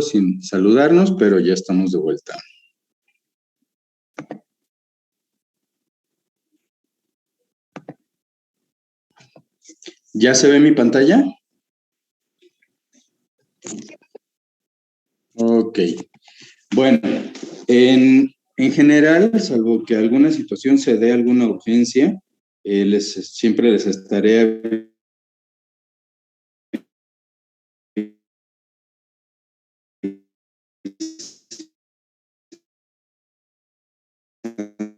sin saludarnos, pero ya estamos de vuelta. ¿Ya se ve mi pantalla? Ok. Bueno, en general, salvo que alguna situación se dé alguna urgencia, siempre les estaré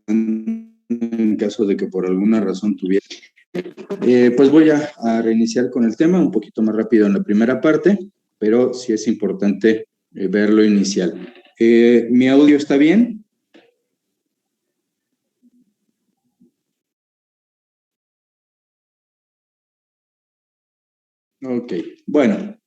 en caso de que por alguna razón tuviera. Pues voy a reiniciar con el tema un poquito más rápido en la primera parte, pero sí es importante ver lo inicial. ¿Mi audio está bien? Ok, bueno.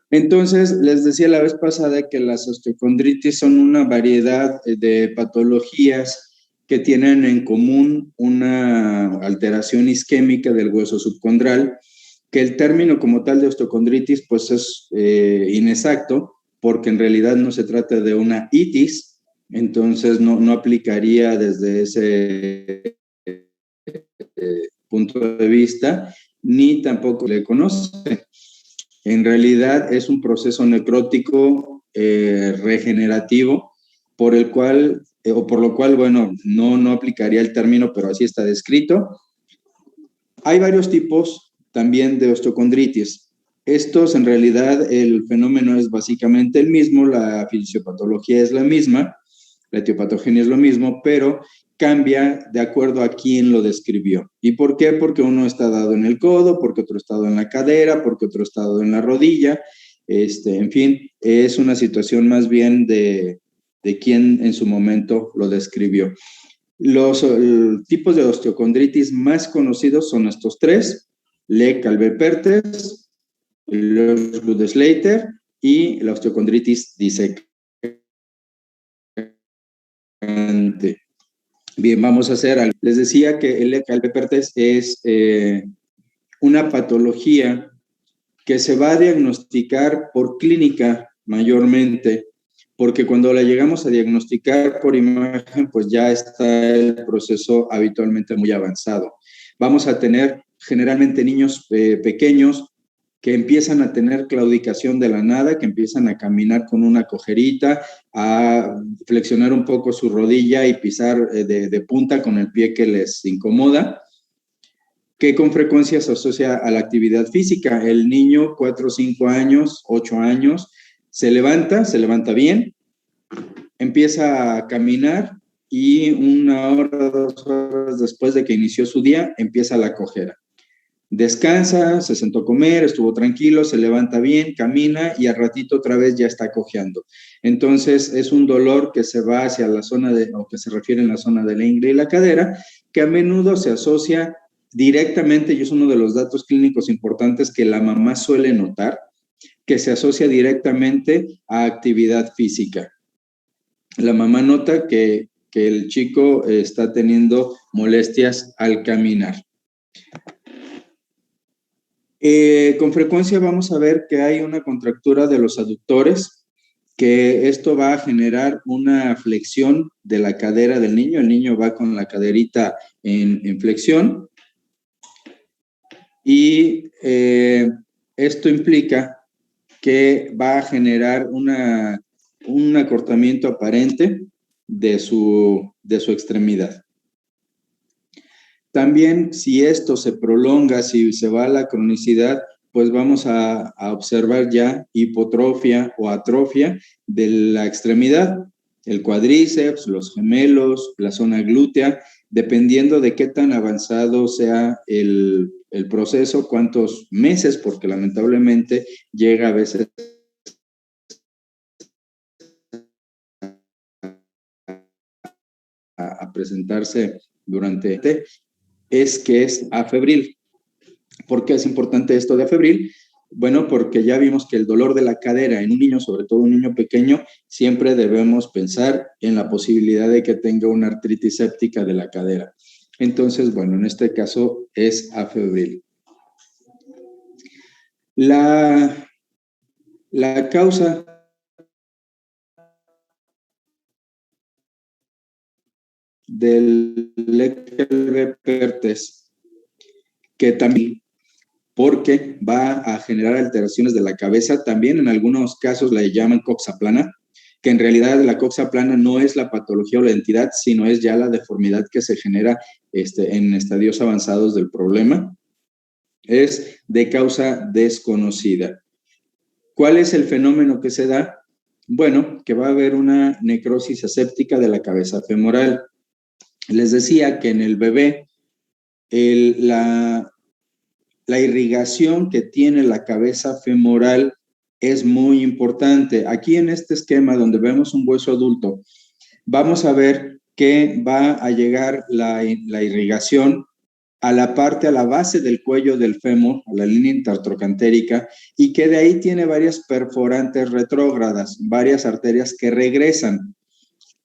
Entonces, les decía la vez pasada que las osteocondritis son una variedad de patologías que tienen en común una alteración isquémica del hueso subcondral, que el término como tal de osteocondritis pues es inexacto, porque en realidad no se trata de una itis, entonces no aplicaría desde ese punto de vista, ni tampoco le conoce. En realidad es un proceso necrótico regenerativo por el cual, o por lo cual, bueno, no aplicaría el término, pero así está descrito. Hay varios tipos también de osteocondritis. Estos, en realidad, el fenómeno es básicamente el mismo, la fisiopatología es la misma, la etiopatogenia es lo mismo, pero cambia de acuerdo a quién lo describió. ¿Y por qué? Porque uno está dado en el codo, porque otro está dado en la cadera, porque otro está dado en la rodilla. En fin, es una situación más bien de quién en su momento lo describió. Los tipos de osteocondritis más conocidos son estos tres: Lee-Calvé-Pertes, Loesch-Gude-Slater y la osteocondritis disecante. Bien, vamos a hacer algo. Les decía que el Lee-Calvé-Pertes es una patología que se va a diagnosticar por clínica mayormente, porque cuando la llegamos a diagnosticar por imagen, pues ya está el proceso habitualmente muy avanzado. Vamos a tener generalmente niños pequeños que empiezan a tener claudicación de la nada, que empiezan a caminar con una cojerita, a flexionar un poco su rodilla y pisar de punta con el pie que les incomoda, que con frecuencia se asocia a la actividad física. El niño, 4, 5 años, 8 años, se levanta bien, empieza a caminar y 1 hora, 2 horas después de que inició su día, empieza la cojera. Descansa, se sentó a comer, estuvo tranquilo, se levanta bien, camina y al ratito otra vez ya está cojeando. Entonces es un dolor que se va hacia la zona o que se refiere en la zona de la ingle y la cadera, que a menudo se asocia directamente, y es uno de los datos clínicos importantes que la mamá suele notar, que se asocia directamente a actividad física. La mamá nota que el chico está teniendo molestias al caminar. Con frecuencia vamos a ver que hay una contractura de los aductores, que esto va a generar una flexión de la cadera del niño. El niño va con la caderita en flexión y esto implica que va a generar un acortamiento aparente de su extremidad. También, si esto se prolonga, si se va a la cronicidad, pues vamos a observar ya hipotrofia o atrofia de la extremidad, el cuádriceps, los gemelos, la zona glútea, dependiendo de qué tan avanzado sea el proceso, cuántos meses, porque lamentablemente llega a veces a presentarse durante, es que es afebril. ¿Por qué es importante esto de afebril? Bueno, porque ya vimos que el dolor de la cadera en un niño, sobre todo un niño pequeño, siempre debemos pensar en la posibilidad de que tenga una artritis séptica de la cadera. Entonces, bueno, en este caso es afebril. La La causa del Leckerberg-Perthes, que también, porque va a generar alteraciones de la cabeza, también en algunos casos la llaman coxa plana, que en realidad la coxa plana no es la patología o la entidad, sino es ya la deformidad que se genera en estadios avanzados del problema. Es de causa desconocida. ¿Cuál es el fenómeno que se da? Bueno, que va a haber una necrosis aséptica de la cabeza femoral. Les decía que en el bebé la irrigación que tiene la cabeza femoral es muy importante. Aquí en este esquema donde vemos un hueso adulto, vamos a ver que va a llegar la irrigación a la parte, a la base del cuello del fémur, a la línea intertrocantérica, y que de ahí tiene varias perforantes retrógradas, varias arterias que regresan.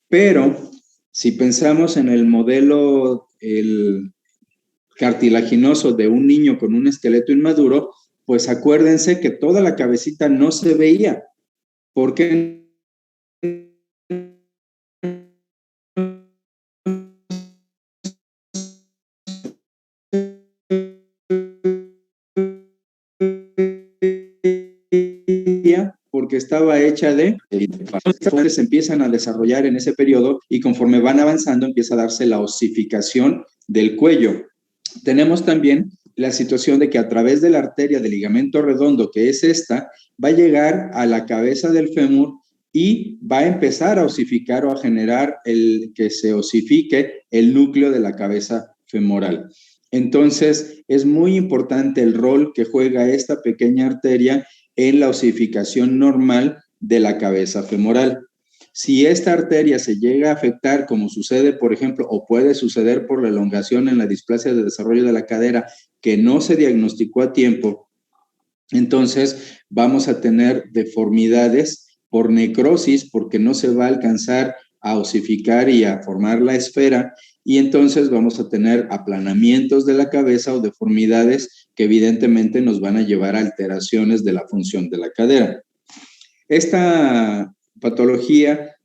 Pero si pensamos en el modelo cartilaginoso de un niño con un esqueleto inmaduro, pues acuérdense que toda la cabecita no se veía. ¿Por qué? Porque estaba hecha de fuentes se empiezan a desarrollar en ese periodo y conforme van avanzando empieza a darse la osificación del cuello. Tenemos también la situación de que a través de la arteria del ligamento redondo, que es esta, va a llegar a la cabeza del fémur y va a empezar a osificar o a generar que se osifique el núcleo de la cabeza femoral. Entonces, es muy importante el rol que juega esta pequeña arteria en la osificación normal de la cabeza femoral. Si esta arteria se llega a afectar, como sucede, por ejemplo, o puede suceder por la elongación en la displasia de desarrollo de la cadera, que no se diagnosticó a tiempo, entonces vamos a tener deformidades por necrosis, porque no se va a alcanzar a osificar y a formar la esfera, y entonces vamos a tener aplanamientos de la cabeza o deformidades que evidentemente nos van a llevar a alteraciones de la función de la cadera. Esta patología,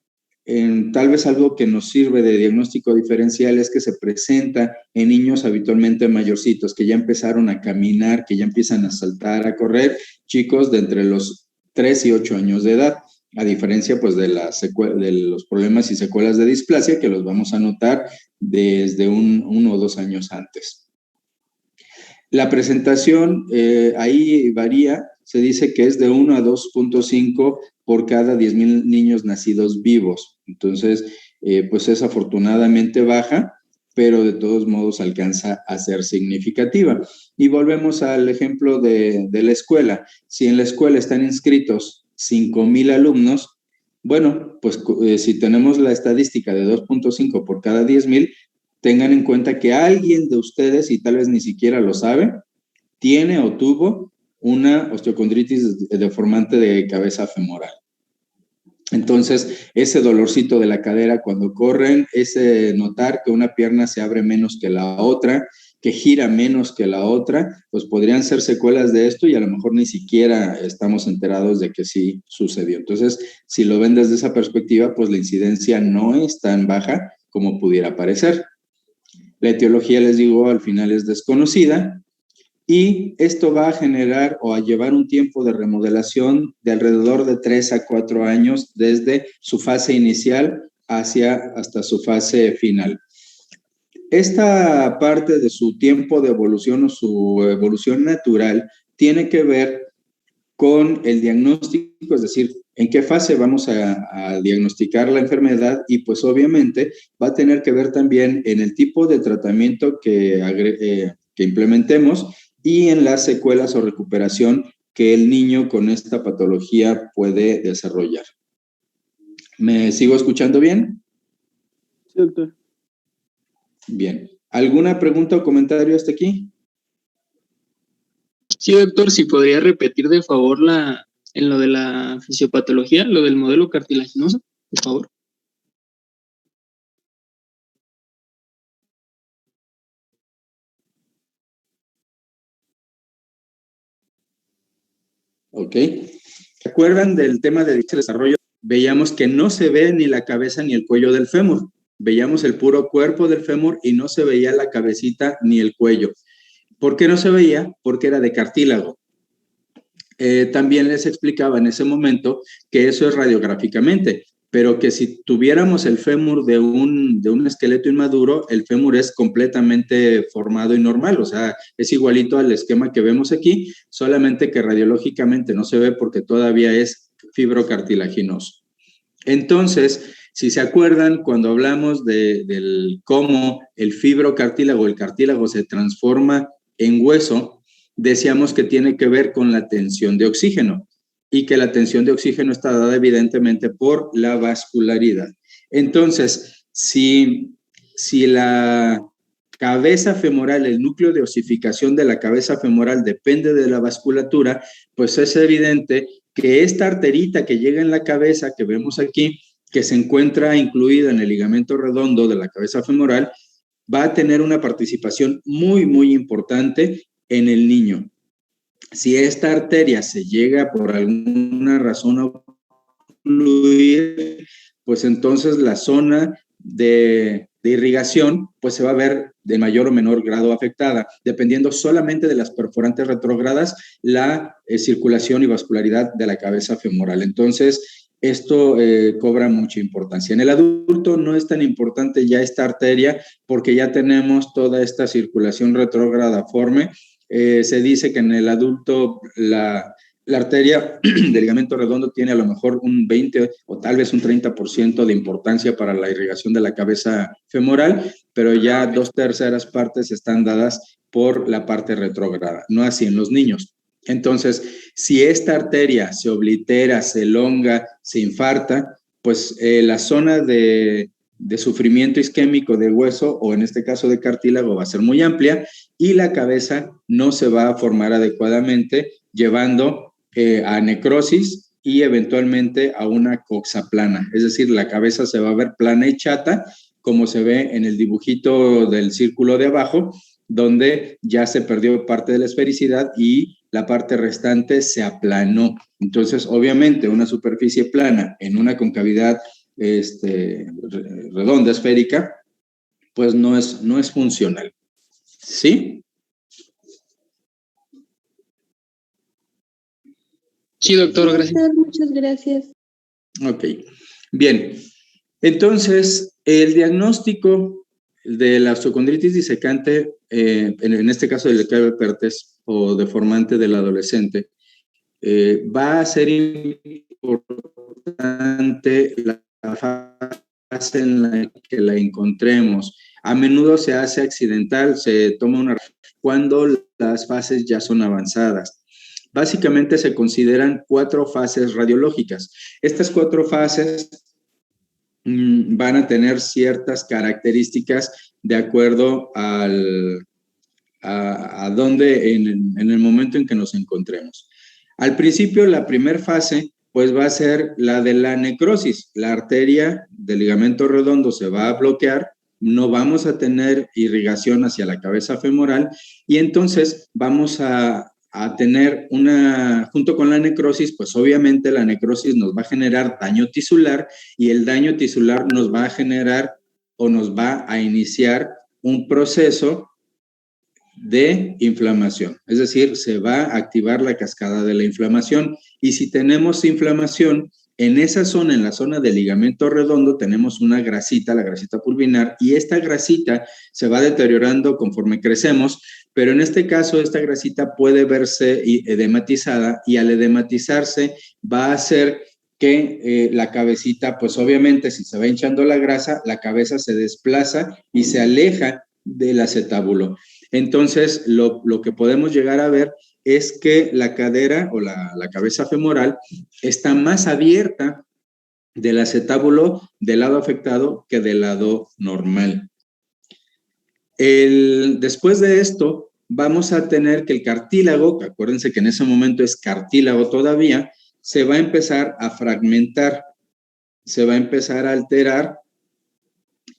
tal vez algo que nos sirve de diagnóstico diferencial es que se presenta en niños habitualmente mayorcitos, que ya empezaron a caminar, que ya empiezan a saltar, a correr, chicos de entre los 3 y 8 años de edad, a diferencia pues de los problemas y secuelas de displasia que los vamos a notar desde 1 o 2 años antes. La presentación ahí varía, se dice que es de 1 a 2.5 por cada 10,000 niños nacidos vivos. Entonces, pues es afortunadamente baja, pero de todos modos alcanza a ser significativa. Y volvemos al ejemplo de la escuela. Si en la escuela están inscritos 5,000 alumnos, bueno, pues si tenemos la estadística de 2.5 por cada 10,000, tengan en cuenta que alguien de ustedes, y tal vez ni siquiera lo sabe, tiene o tuvo una osteocondritis deformante de cabeza femoral. Entonces, ese dolorcito de la cadera cuando corren, ese notar que una pierna se abre menos que la otra, que gira menos que la otra, pues podrían ser secuelas de esto y a lo mejor ni siquiera estamos enterados de que sí sucedió. Entonces, si lo ven desde esa perspectiva, pues la incidencia no es tan baja como pudiera parecer. La etiología, les digo, al final es desconocida y esto va a generar o a llevar un tiempo de remodelación de alrededor de 3 a 4 años desde su fase inicial hasta su fase final. Esta parte de su tiempo de evolución o su evolución natural tiene que ver con el diagnóstico, es decir, en qué fase vamos a diagnosticar la enfermedad y pues obviamente va a tener que ver también en el tipo de tratamiento que implementemos y en las secuelas o recuperación que el niño con esta patología puede desarrollar. ¿Me sigo escuchando bien? Sí, doctor. Bien. ¿Alguna pregunta o comentario hasta aquí? Sí, doctor, si podría repetir de favor en lo de la fisiopatología, lo del modelo cartilaginoso, por favor. Ok. ¿Se acuerdan del tema de desarrollo? Veíamos que no se ve ni la cabeza ni el cuello del fémur. Veíamos el puro cuerpo del fémur y no se veía la cabecita ni el cuello. ¿Por qué no se veía? Porque era de cartílago. También les explicaba en ese momento que eso es radiográficamente, pero que si tuviéramos el fémur de un esqueleto inmaduro, el fémur es completamente formado y normal, o sea, es igualito al esquema que vemos aquí, solamente que radiológicamente no se ve porque todavía es fibrocartilaginoso. Entonces, si se acuerdan, cuando hablamos del cómo el fibrocartílago, el cartílago se transforma en hueso, decíamos que tiene que ver con la tensión de oxígeno y que la tensión de oxígeno está dada evidentemente por la vascularidad. Entonces, si la cabeza femoral, el núcleo de osificación de la cabeza femoral depende de la vasculatura, pues es evidente que esta arterita que llega en la cabeza, que vemos aquí, que se encuentra incluida en el ligamento redondo de la cabeza femoral, va a tener una participación muy, muy importante en el niño. Si esta arteria se llega por alguna razón a ocluir, pues entonces la zona de irrigación pues se va a ver de mayor o menor grado afectada, dependiendo solamente de las perforantes retrógradas, la circulación y vascularidad de la cabeza femoral. Entonces, esto cobra mucha importancia. En el adulto no es tan importante ya esta arteria porque ya tenemos toda esta circulación retrógradaforme. Se dice que en el adulto la arteria del ligamento redondo tiene a lo mejor un 20 o tal vez un 30% de importancia para la irrigación de la cabeza femoral, pero ya 2/3 partes están dadas por la parte retrógrada, no así en los niños. Entonces, si esta arteria se oblitera, se elonga, se infarta, pues la zona de sufrimiento isquémico del hueso, o en este caso de cartílago, va a ser muy amplia y la cabeza no se va a formar adecuadamente, llevando a necrosis y eventualmente a una coxaplana. Es decir, la cabeza se va a ver plana y chata, como se ve en el dibujito del círculo de abajo, donde ya se perdió parte de la esfericidad y la parte restante se aplanó. Entonces, obviamente, una superficie plana en una concavidad redonda, esférica, pues no es funcional. ¿Sí? Sí, doctor, gracias. Muchas gracias. Ok, bien. Entonces, el diagnóstico de la osteocondritis disecante, en este caso del Lecabe-Perthes o deformante del adolescente, va a ser importante la fase en la que la encontremos. A menudo se hace accidental, se toma una cuando las fases ya son avanzadas. Básicamente se consideran 4 fases radiológicas. Estas 4 fases van a tener ciertas características de acuerdo a dónde en el momento en que nos encontremos. Al principio, la primera fase pues va a ser la de la necrosis. La arteria del ligamento redondo se va a bloquear, no vamos a tener irrigación hacia la cabeza femoral y entonces vamos a tener junto con la necrosis, pues obviamente la necrosis nos va a generar daño tisular y el daño tisular nos va a generar o nos va a iniciar un proceso de inflamación, es decir, se va a activar la cascada de la inflamación y si tenemos inflamación en esa zona, en la zona del ligamento redondo, tenemos una grasita, la grasita pulvinar, y esta grasita se va deteriorando conforme crecemos, pero en este caso esta grasita puede verse edematizada y al edematizarse va a hacer que la cabecita, pues obviamente si se va hinchando la grasa, la cabeza se desplaza y se aleja del acetábulo. Entonces, lo que podemos llegar a ver es que la cadera o la cabeza femoral está más abierta del acetábulo del lado afectado que del lado normal. Después de esto, vamos a tener que el cartílago, que acuérdense que en ese momento es cartílago todavía, se va a empezar a fragmentar, se va a empezar a alterar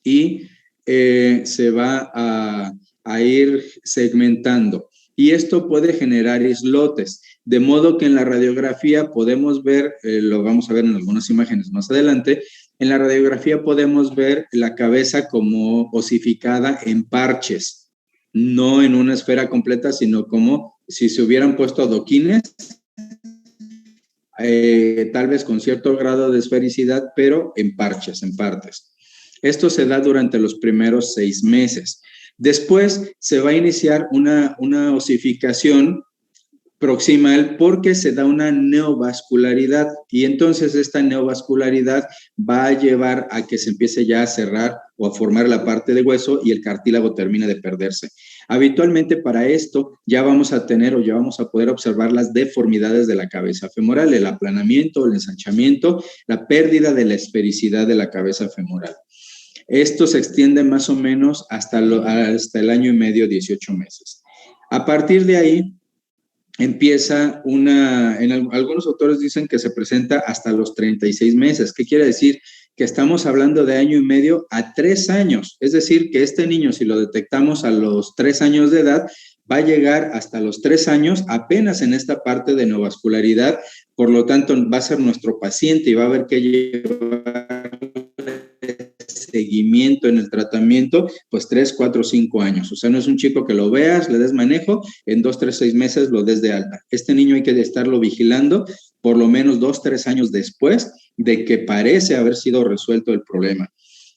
y se va a ir segmentando. y esto puede generar islotes, de modo que en la radiografía podemos ver, lo vamos a ver en algunas imágenes más adelante, en la radiografía podemos ver la cabeza como osificada en parches, no en una esfera completa, sino como si se hubieran puesto adoquines, tal vez con cierto grado de esfericidad, pero en parches, en partes. Esto se da durante los primeros 6 meses. Después se va a iniciar una osificación proximal porque se da una neovascularidad y entonces esta neovascularidad va a llevar a que se empiece ya a cerrar o a formar la parte de hueso y el cartílago termina de perderse. Habitualmente para esto ya vamos a tener o ya vamos a poder observar las deformidades de la cabeza femoral, el aplanamiento, el ensanchamiento, la pérdida de la esfericidad de la cabeza femoral. Esto se extiende más o menos hasta el año y medio, 18 meses. A partir de ahí, empieza algunos autores dicen que se presenta hasta los 36 meses. ¿Qué quiere decir? Que estamos hablando de año y medio a 3 años. Es decir, que este niño, si lo detectamos a los 3 años de edad, va a llegar hasta los 3 años apenas en esta parte de neovascularidad. Por lo tanto, va a ser nuestro paciente y va a haber que llevar seguimiento en el tratamiento, pues 3, 4, 5 años. O sea, no es un chico que lo veas, le des manejo, en 2, 3, 6 meses lo des de alta. Este niño hay que estarlo vigilando por lo menos 2, 3 años después de que parece haber sido resuelto el problema.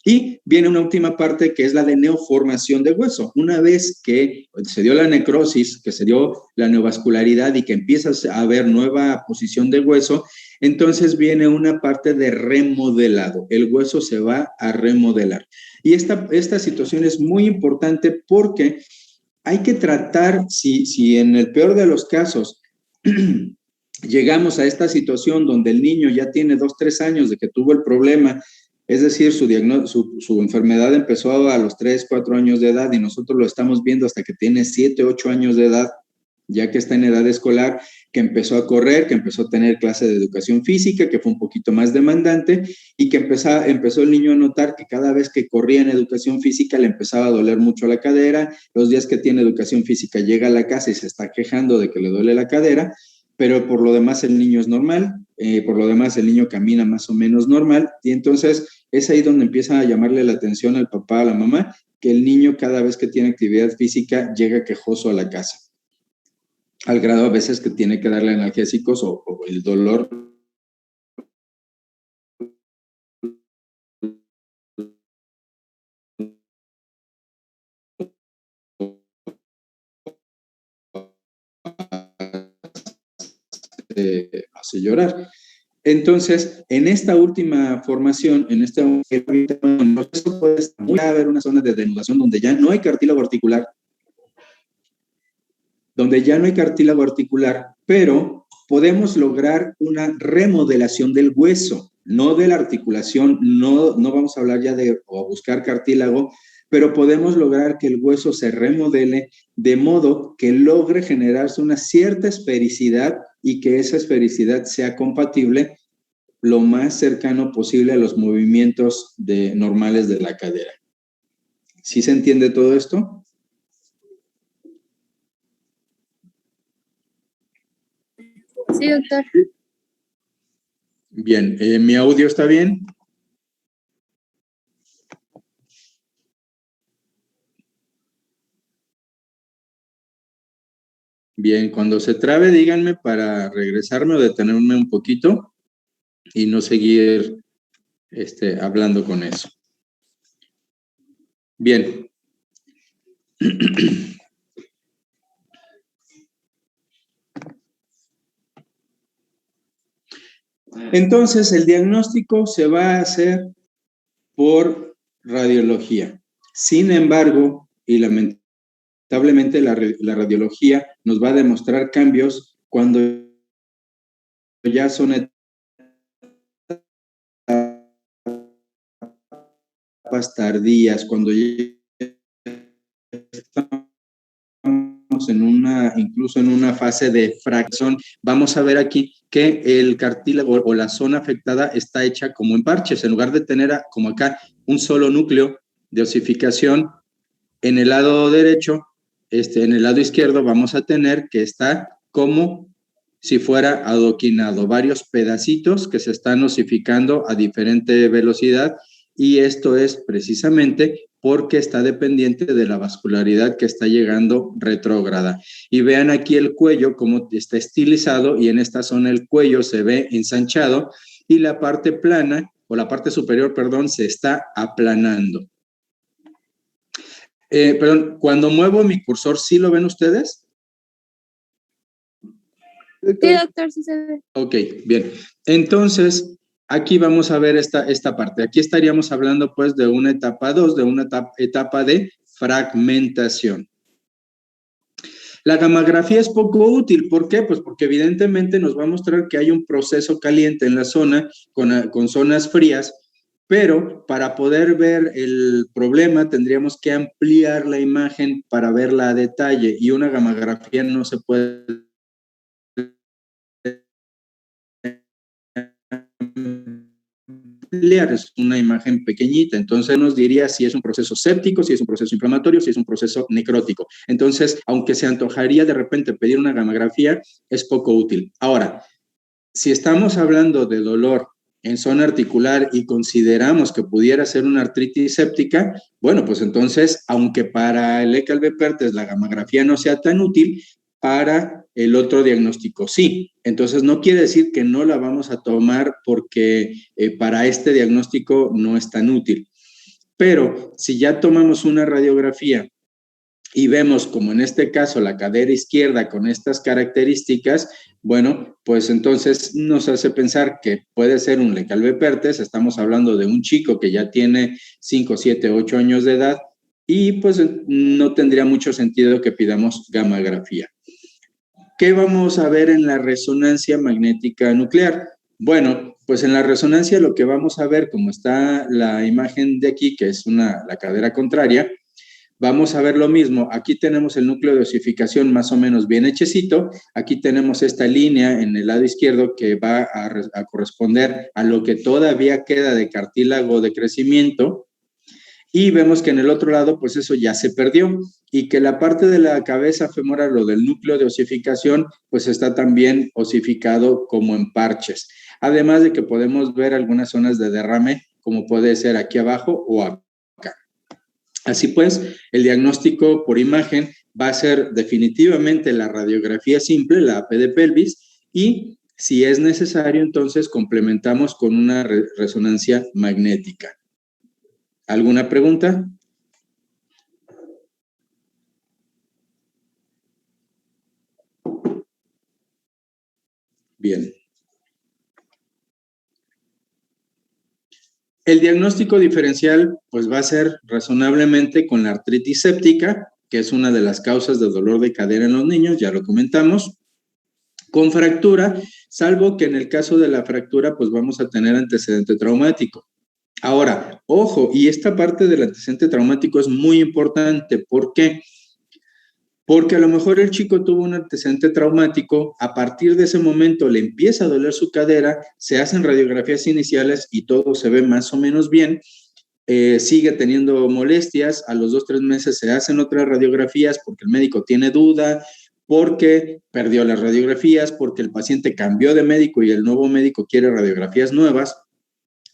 Y viene una última parte que es la de neoformación de hueso. Una vez que se dio la necrosis, que se dio la neovascularidad y que empieza a haber nueva posición de hueso, entonces viene una parte de remodelado. El hueso se va a remodelar. Y esta situación es muy importante porque hay que tratar, si en el peor de los casos llegamos a esta situación donde el niño ya tiene 2, 3 años de que tuvo el problema, es decir, su enfermedad empezó a los 3, 4 años de edad y nosotros lo estamos viendo hasta que tiene 7, 8 años de edad, ya que está en edad escolar, que empezó a correr, que empezó a tener clase de educación física, que fue un poquito más demandante y que empezó el niño a notar que cada vez que corría en educación física le empezaba a doler mucho la cadera. Los días que tiene educación física llega a la casa y se está quejando de que le duele la cadera, pero por lo demás el niño es normal, por lo demás el niño camina más o menos normal y entonces es ahí donde empieza a llamarle la atención al papá, a la mamá, que el niño cada vez que tiene actividad física llega quejoso a la casa, al grado a veces que tiene que darle analgésicos o el dolor hace llorar. Entonces, en esta última formación, en este proceso puede haber una zona de denudación donde ya no hay cartílago articular, pero podemos lograr una remodelación del hueso, no de la articulación, no vamos a hablar ya de o buscar cartílago, pero podemos lograr que el hueso se remodele de modo que logre generarse una cierta esfericidad y que esa esfericidad sea compatible lo más cercano posible a los movimientos normales de la cadera. ¿Sí se entiende todo esto? Sí, doctor. Bien, ¿mi audio está bien? Bien, cuando se trabe, díganme para regresarme o detenerme un poquito y no seguir hablando con eso. Bien. Entonces, el diagnóstico se va a hacer por radiología. Sin embargo, y lamentablemente la radiología nos va a demostrar cambios cuando ya son etapas tardías, cuando ya estamos incluso en una fase de fracción. Vamos a ver aquí que el cartílago o la zona afectada está hecha como en parches, en lugar de tener como acá un solo núcleo de osificación en el lado derecho, en el lado izquierdo vamos a tener que está como si fuera adoquinado, varios pedacitos que se están osificando a diferente velocidad, y esto es precisamente porque está dependiente de la vascularidad que está llegando retrógrada. Y vean aquí el cuello como está estilizado, y en esta zona el cuello se ve ensanchado y la parte plana, o la parte superior, perdón, se está aplanando. Perdón, cuando muevo mi cursor, ¿sí lo ven ustedes? Sí, doctor, sí se ve. Ok, bien. Entonces, aquí vamos a ver esta parte. Aquí estaríamos hablando pues de una etapa 2, de una etapa de fragmentación. La gammagrafía es poco útil. ¿Por qué? Pues porque evidentemente nos va a mostrar que hay un proceso caliente en la zona con zonas frías, pero para poder ver el problema tendríamos que ampliar la imagen para verla a detalle, y una gammagrafía no se puede ampliar, es una imagen pequeñita. Entonces nos diría si es un proceso séptico, si es un proceso inflamatorio, si es un proceso necrótico. Entonces, aunque se antojaría de repente pedir una gammagrafía, es poco útil. Ahora, si estamos hablando de dolor en zona articular y consideramos que pudiera ser una artritis séptica, bueno, pues entonces, aunque para el ECALB-PERTES la gammagrafía no sea tan útil, para el otro diagnóstico sí. Entonces, no quiere decir que no la vamos a tomar porque para este diagnóstico no es tan útil. Pero si ya tomamos una radiografía y vemos, como en este caso, la cadera izquierda con estas características, bueno, pues entonces nos hace pensar que puede ser un Lecalbe-Pertes. Estamos hablando de un chico que ya tiene 5, 7, 8 años de edad, y pues no tendría mucho sentido que pidamos gammagrafía. ¿Qué vamos a ver en la resonancia magnética nuclear? Bueno, pues en la resonancia lo que vamos a ver, como está la imagen de aquí, que es la cadera contraria, vamos a ver lo mismo. Aquí tenemos el núcleo de osificación más o menos bien hechecito. Aquí tenemos esta línea en el lado izquierdo que va a corresponder a lo que todavía queda de cartílago de crecimiento. Y vemos que en el otro lado, pues eso ya se perdió, y que la parte de la cabeza femoral, lo del núcleo de osificación, pues está también osificado como en parches. Además de que podemos ver algunas zonas de derrame, como puede ser aquí abajo o acá. Así pues, el diagnóstico por imagen va a ser definitivamente la radiografía simple, la AP de pelvis, y si es necesario, entonces complementamos con una resonancia magnética. ¿Alguna pregunta? Bien. El diagnóstico diferencial pues va a ser razonablemente con la artritis séptica, que es una de las causas de dolor de cadera en los niños, ya lo comentamos. Con fractura, salvo que en el caso de la fractura pues vamos a tener antecedente traumático. Ahora, ojo, y esta parte del antecedente traumático es muy importante. ¿Por qué? Porque a lo mejor el chico tuvo un antecedente traumático, a partir de ese momento le empieza a doler su cadera, se hacen radiografías iniciales y todo se ve más o menos bien, sigue teniendo molestias, a los 2 o 3 meses se hacen otras radiografías porque el médico tiene duda, porque perdió las radiografías, porque el paciente cambió de médico y el nuevo médico quiere radiografías nuevas.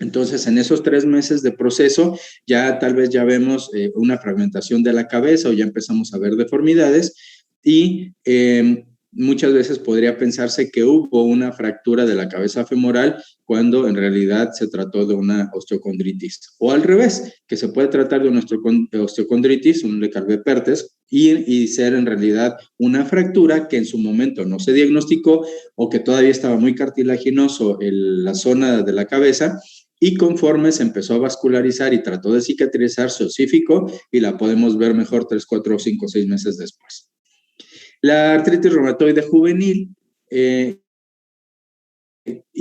Entonces, en esos 3 meses de proceso, ya tal vez ya vemos una fragmentación de la cabeza, o ya empezamos a ver deformidades, y muchas veces podría pensarse que hubo una fractura de la cabeza femoral cuando en realidad se trató de una osteocondritis. O al revés, que se puede tratar de una osteocondritis, un Lecalbe-Pertes, y ser en realidad una fractura que en su momento no se diagnosticó, o que todavía estaba muy cartilaginoso en la zona de la cabeza, y conforme se empezó a vascularizar y trató de cicatrizar, se osificó y la podemos ver mejor 3, 4, 5, 6 meses después. La artritis reumatoide juvenil, y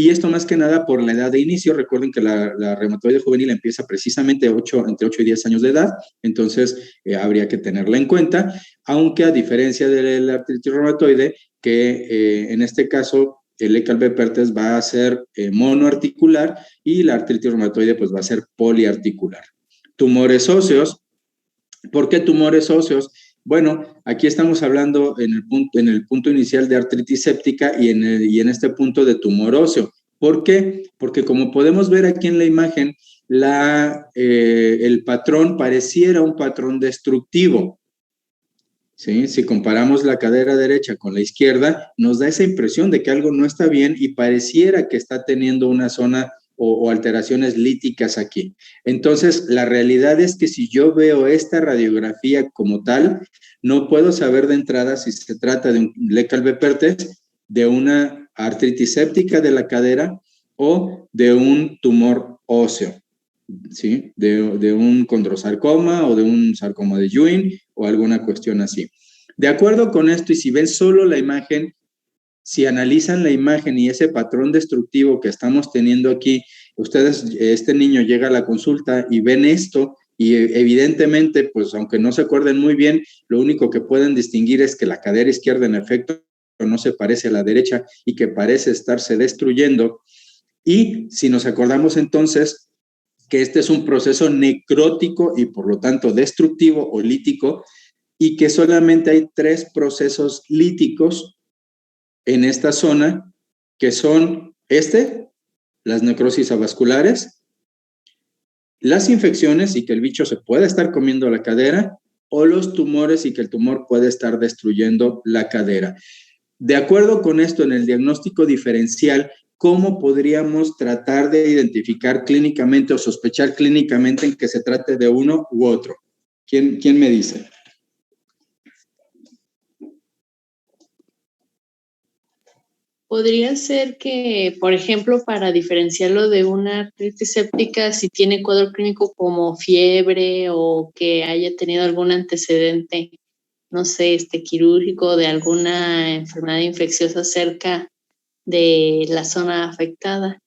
esto más que nada por la edad de inicio. Recuerden que la reumatoide juvenil empieza precisamente entre 8 y 10 años de edad, entonces habría que tenerla en cuenta, aunque a diferencia de la artritis reumatoide, que en este caso el Lecalbe-Pertes va a ser monoarticular, y la artritis reumatoide pues va a ser poliarticular. Tumores óseos. ¿Por qué tumores óseos? Bueno, aquí estamos hablando en el punto inicial de artritis séptica y en este punto de tumor óseo. ¿Por qué? Porque como podemos ver aquí en la imagen, el patrón pareciera un patrón destructivo. ¿Sí? Si comparamos la cadera derecha con la izquierda, nos da esa impresión de que algo no está bien y pareciera que está teniendo una zona o alteraciones líticas aquí. Entonces, la realidad es que si yo veo esta radiografía como tal, no puedo saber de entrada si se trata de un Leckalbe-Perthes, de una artritis séptica de la cadera o de un tumor óseo. ¿Sí? De un condrosarcoma o de un sarcoma de Ewing o alguna cuestión así. De acuerdo con esto, y si ven solo la imagen, si analizan la imagen y ese patrón destructivo que estamos teniendo aquí, ustedes, este niño llega a la consulta y ven esto y evidentemente, pues aunque no se acuerden muy bien, lo único que pueden distinguir es que la cadera izquierda en efecto no se parece a la derecha y que parece estarse destruyendo. Y si nos acordamos entonces que este es un proceso necrótico y por lo tanto destructivo o lítico, y que solamente hay 3 procesos líticos en esta zona, que son las necrosis avasculares, las infecciones y que el bicho se puede estar comiendo la cadera, o los tumores y que el tumor puede estar destruyendo la cadera. De acuerdo con esto, en el diagnóstico diferencial, ¿cómo podríamos tratar de identificar clínicamente o sospechar clínicamente en que se trate de uno u otro? ¿Quién me dice? Podría ser que, por ejemplo, para diferenciarlo de una artritis séptica, si tiene cuadro clínico como fiebre o que haya tenido algún antecedente, no sé, quirúrgico, de alguna enfermedad infecciosa cerca de la zona afectada.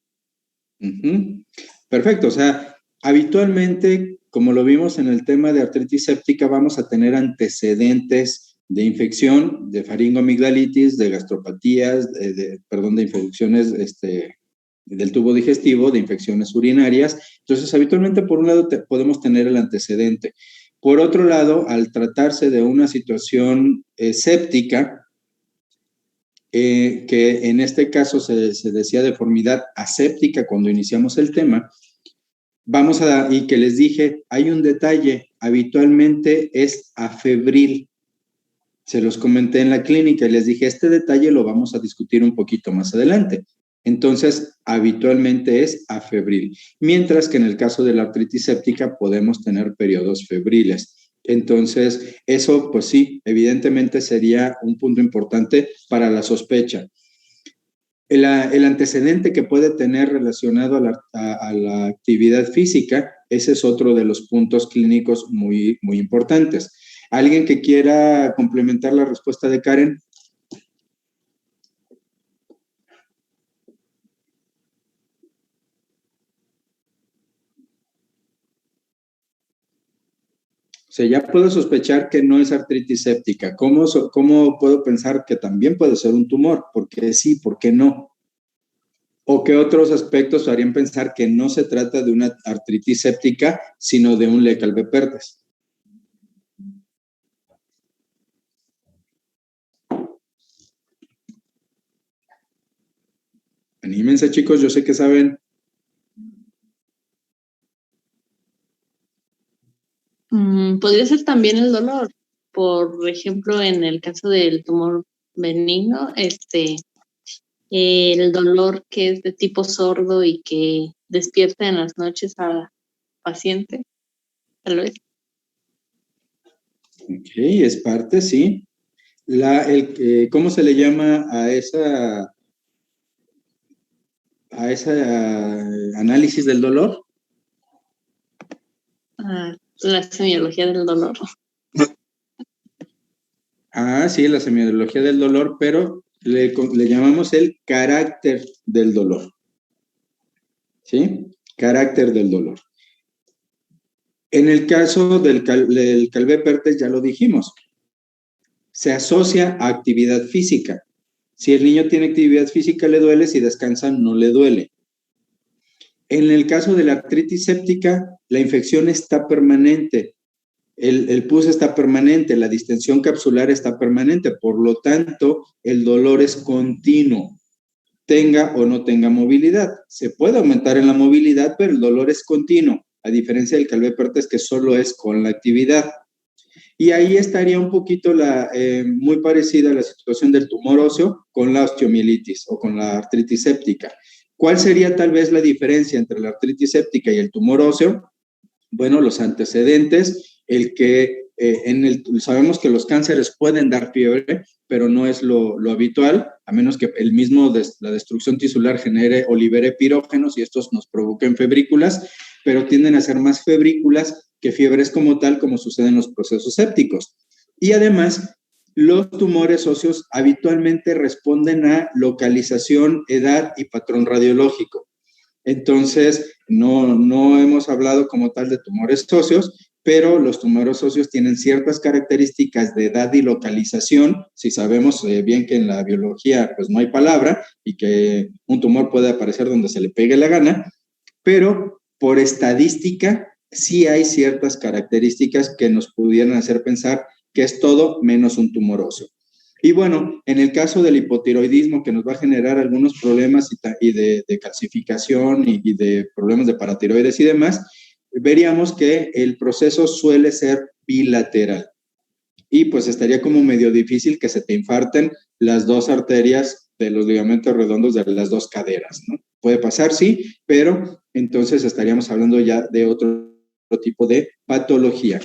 Perfecto, o sea, habitualmente, como lo vimos en el tema de artritis séptica, vamos a tener antecedentes de infección, de faringoamigdalitis, de gastropatías, de infecciones del tubo digestivo, de infecciones urinarias. Entonces, habitualmente, por un lado, podemos tener el antecedente. Por otro lado, al tratarse de una situación séptica, que en este caso se decía deformidad aséptica cuando iniciamos el tema, y que les dije, hay un detalle, habitualmente es afebril. Se los comenté en la clínica y les dije, este detalle lo vamos a discutir un poquito más adelante. Entonces, habitualmente es afebril, mientras que en el caso de la artritis séptica podemos tener periodos febriles. Entonces, eso, pues sí, evidentemente sería un punto importante para la sospecha. El antecedente que puede tener relacionado a la actividad física, ese es otro de los puntos clínicos muy, muy importantes. ¿Alguien que quiera complementar la respuesta de Karen? O sea, ya puedo sospechar que no es artritis séptica. ¿Cómo puedo pensar que también puede ser un tumor? ¿Por qué sí? ¿Por qué no? ¿O qué otros aspectos harían pensar que no se trata de una artritis séptica, sino de un Leckalbe-Perthes? Anímense, chicos, yo sé que saben. Podría ser también el dolor. Por ejemplo, en el caso del tumor benigno, el dolor que es de tipo sordo y que despierta en las noches al paciente, tal vez. Ok, es parte, sí. ¿Cómo se le llama a esa análisis del dolor? La semiología del dolor. Sí, la semiología del dolor, pero le llamamos el carácter del dolor. ¿Sí? Carácter del dolor. En el caso del Leckalbe-Perthes ya lo dijimos. Se asocia a actividad física. Si el niño tiene actividad física le duele, si descansa no le duele. En el caso de la artritis séptica, la infección está permanente. el pus está permanente, la distensión capsular está permanente, por lo tanto, el dolor es continuo, tenga o no tenga movilidad. Se puede aumentar en la movilidad, pero el dolor es continuo, a diferencia del calvépertes que solo es con la actividad. Y ahí estaría un poquito muy parecida a la situación del tumor óseo con la osteomielitis o con la artritis séptica. ¿Cuál sería tal vez la diferencia entre la artritis séptica y el tumor óseo? Bueno, los antecedentes, sabemos que los cánceres pueden dar fiebre, pero no es lo habitual, a menos que la destrucción tisular genere o libere pirógenos y estos nos provoquen febrículas, pero tienden a ser más febrículas que fiebres como tal, como sucede en los procesos sépticos. Y además, los tumores óseos habitualmente responden a localización, edad y patrón radiológico. Entonces, no hemos hablado como tal de tumores óseos, pero los tumores óseos tienen ciertas características de edad y localización. Si sabemos bien que en la biología pues no hay palabra y que un tumor puede aparecer donde se le pegue la gana, pero por estadística sí hay ciertas características que nos pudieran hacer pensar que es todo menos un tumor óseo. Y bueno, en el caso del hipotiroidismo, que nos va a generar algunos problemas y de calcificación y de problemas de paratiroides y demás, veríamos que el proceso suele ser bilateral. Y pues estaría como medio difícil que se te infarten las dos arterias de los ligamentos redondos de las dos caderas, ¿no? Puede pasar, sí, pero entonces estaríamos hablando ya de otro tipo de patología.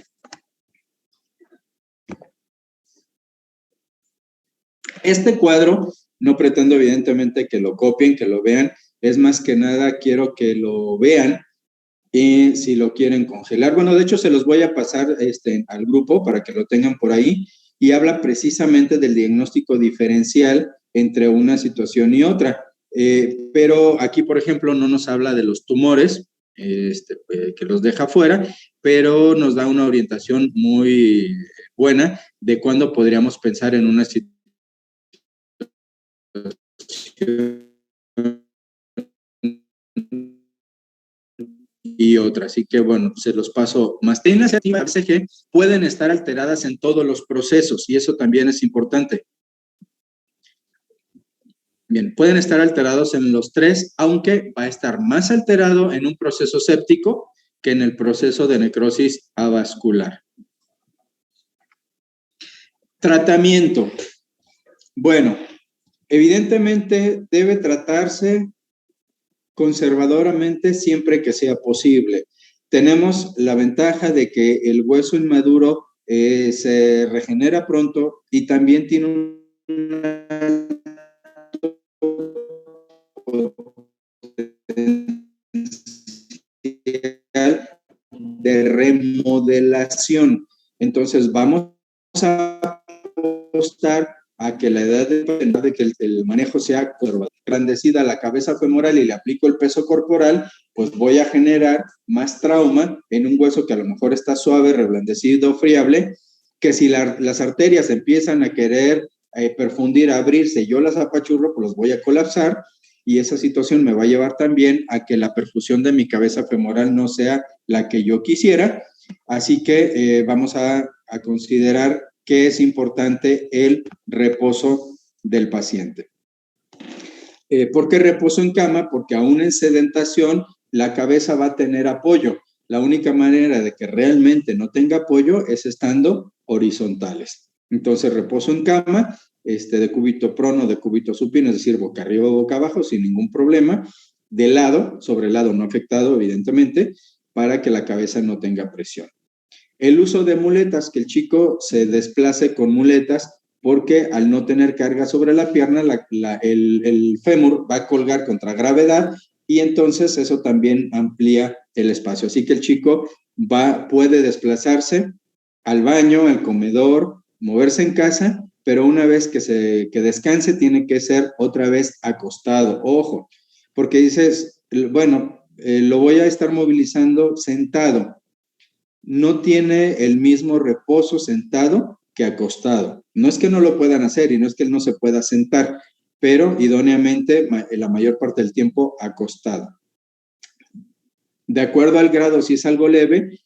Este cuadro, no pretendo evidentemente que lo copien, que lo vean, es más que nada quiero que lo vean y si lo quieren congelar. Bueno, de hecho se los voy a pasar al grupo para que lo tengan por ahí y habla precisamente del diagnóstico diferencial entre una situación y otra. Pero aquí, por ejemplo, no nos habla de los tumores, que los deja fuera, pero nos da una orientación muy buena de cuándo podríamos pensar en una situación y otra. Así que, bueno, se los paso más. En la iniciativa BCG pueden estar alteradas en todos los procesos y eso también es importante. Bien, pueden estar alterados en los tres, aunque va a estar más alterado en un proceso séptico que en el proceso de necrosis avascular. Tratamiento. Bueno, evidentemente debe tratarse conservadoramente siempre que sea posible. Tenemos la ventaja de que el hueso inmaduro se regenera pronto y también tiene una de remodelación. Entonces vamos a apostar a que la edad de que el manejo sea engrandecida la cabeza femoral y le aplico el peso corporal, pues voy a generar más trauma en un hueso que a lo mejor está suave, reblandecido, friable, que si las arterias empiezan a querer perfundir, a abrirse, yo las apachurro, pues los voy a colapsar y esa situación me va a llevar también a que la perfusión de mi cabeza femoral no sea la que yo quisiera. Así que vamos a considerar que es importante el reposo del paciente. ¿Por qué reposo en cama? Porque aún en sedentación la cabeza va a tener apoyo. La única manera de que realmente no tenga apoyo es estando horizontales. Entonces, reposo en cama, de cúbito prono, de cúbito supino, es decir, boca arriba o boca abajo, sin ningún problema, de lado, sobre el lado no afectado, evidentemente, para que la cabeza no tenga presión. El uso de muletas, que el chico se desplace con muletas, porque al no tener carga sobre la pierna, el fémur va a colgar contra gravedad y entonces eso también amplía el espacio. Así que el chico puede desplazarse al baño, al comedor, moverse en casa, pero una vez que descanse tiene que ser otra vez acostado. Ojo, porque dices, bueno, lo voy a estar movilizando sentado. No tiene el mismo reposo sentado que acostado. No es que no lo puedan hacer y no es que él no se pueda sentar, pero idóneamente la mayor parte del tiempo acostado. De acuerdo al grado, si es algo leve,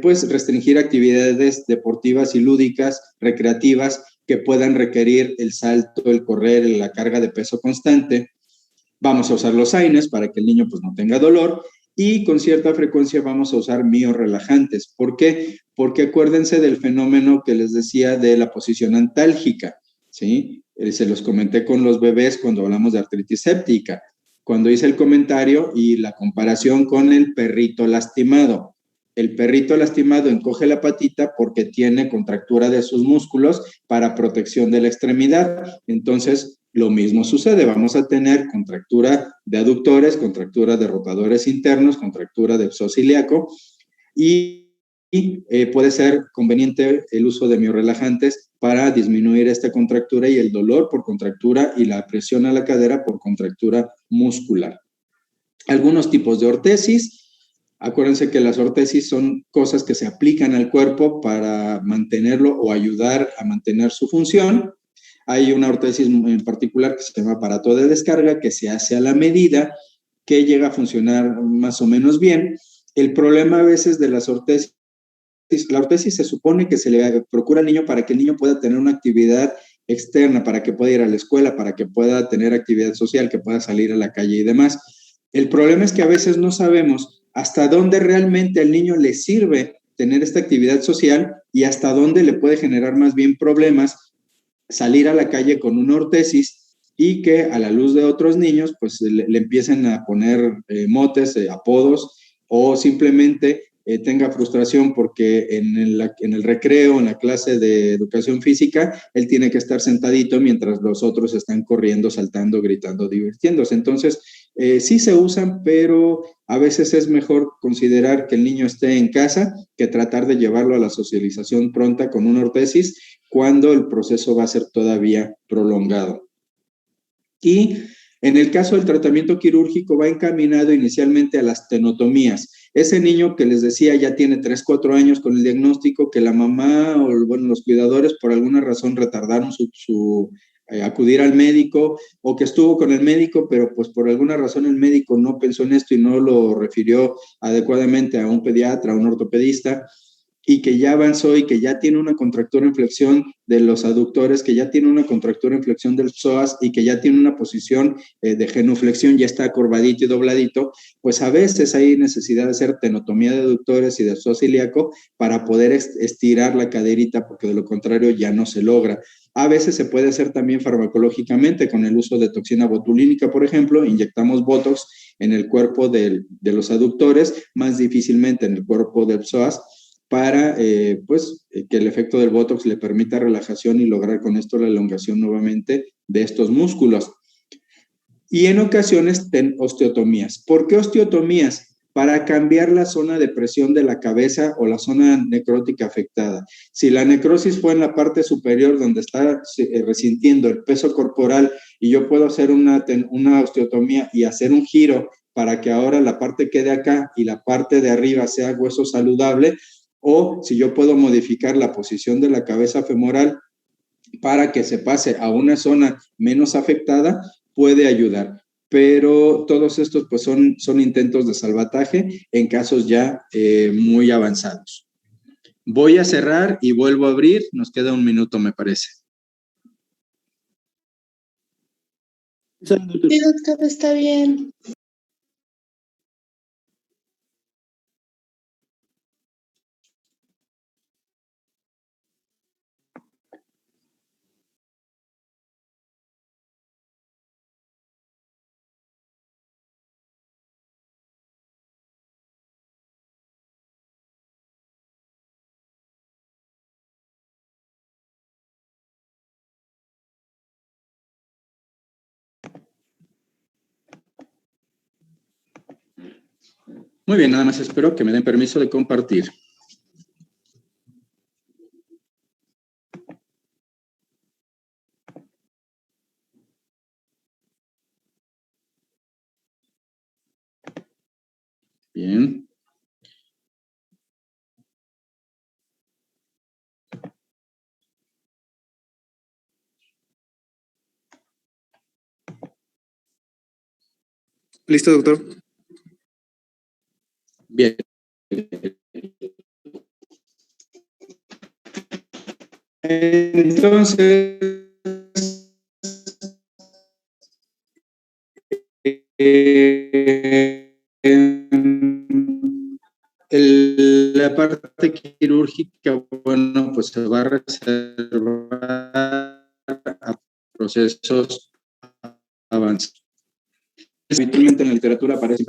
pues restringir actividades deportivas y lúdicas, recreativas, que puedan requerir el salto, el correr, la carga de peso constante. Vamos a usar los AINES para que el niño pues no tenga dolor y con cierta frecuencia vamos a usar miorrelajantes. ¿Por qué? Porque acuérdense del fenómeno que les decía de la posición antálgica, ¿sí? Se los comenté con los bebés cuando hablamos de artritis séptica, cuando hice el comentario y la comparación con el perrito lastimado. El perrito lastimado encoge la patita porque tiene contractura de sus músculos para protección de la extremidad. Entonces, lo mismo sucede. Vamos a tener contractura de aductores, contractura de rotadores internos, contractura de psociliaco y puede ser conveniente el uso de miorrelajantes para disminuir esta contractura y el dolor por contractura y la presión a la cadera por contractura muscular. Algunos tipos de ortesis. Acuérdense que las ortesis son cosas que se aplican al cuerpo para mantenerlo o ayudar a mantener su función. Hay una ortesis en particular que se llama aparato de descarga, que se hace a la medida, que llega a funcionar más o menos bien. El problema a veces de las ortesis, la ortesis se supone que se le procura al niño para que el niño pueda tener una actividad externa, para que pueda ir a la escuela, para que pueda tener actividad social, que pueda salir a la calle y demás. El problema es que a veces no sabemos hasta dónde realmente al niño le sirve tener esta actividad social y hasta dónde le puede generar más bien problemas salir a la calle con una ortesis y que a la luz de otros niños pues le empiecen a poner motes, apodos o simplemente tenga frustración porque en el recreo, en la clase de educación física, él tiene que estar sentadito mientras los otros están corriendo, saltando, gritando, divirtiéndose. Entonces, sí se usan, pero a veces es mejor considerar que el niño esté en casa que tratar de llevarlo a la socialización pronta con una ortesis cuando el proceso va a ser todavía prolongado. Y en el caso del tratamiento quirúrgico va encaminado inicialmente a las tenotomías. Ese niño que les decía ya tiene 3, 4 años con el diagnóstico, que la mamá o bueno, los cuidadores por alguna razón retardaron su acudir al médico o que estuvo con el médico, pero pues por alguna razón el médico no pensó en esto y no lo refirió adecuadamente a un pediatra, a un ortopedista, y que ya avanzó y que ya tiene una contractura en flexión de los aductores, que ya tiene una contractura en flexión del psoas y que ya tiene una posición de genuflexión, ya está corvadito y dobladito, pues a veces hay necesidad de hacer tenotomía de aductores y de psoas ilíaco para poder estirar la caderita, porque de lo contrario ya no se logra. A veces se puede hacer también farmacológicamente con el uso de toxina botulínica, por ejemplo, inyectamos Botox en el cuerpo de los aductores, más difícilmente en el cuerpo del psoas, para pues, que el efecto del Botox le permita relajación y lograr con esto la elongación nuevamente de estos músculos. Y en ocasiones osteotomías. ¿Por qué osteotomías? Para cambiar la zona de presión de la cabeza o la zona necrótica afectada. Si la necrosis fue en la parte superior donde está resintiendo el peso corporal y yo puedo hacer una osteotomía y hacer un giro para que ahora la parte quede acá y la parte de arriba sea hueso saludable, o si yo puedo modificar la posición de la cabeza femoral para que se pase a una zona menos afectada, puede ayudar. Pero todos estos pues son intentos de salvataje en casos ya muy avanzados. Voy a cerrar y vuelvo a abrir. Nos queda 1 minuto, me parece. Sí, doctor, está bien. Muy bien, nada más espero que me den permiso de compartir. Bien. Listo, doctor. Bien. Entonces, la parte quirúrgica, bueno, pues se va a reservar a procesos avanzados. Habitualmente en la literatura aparece.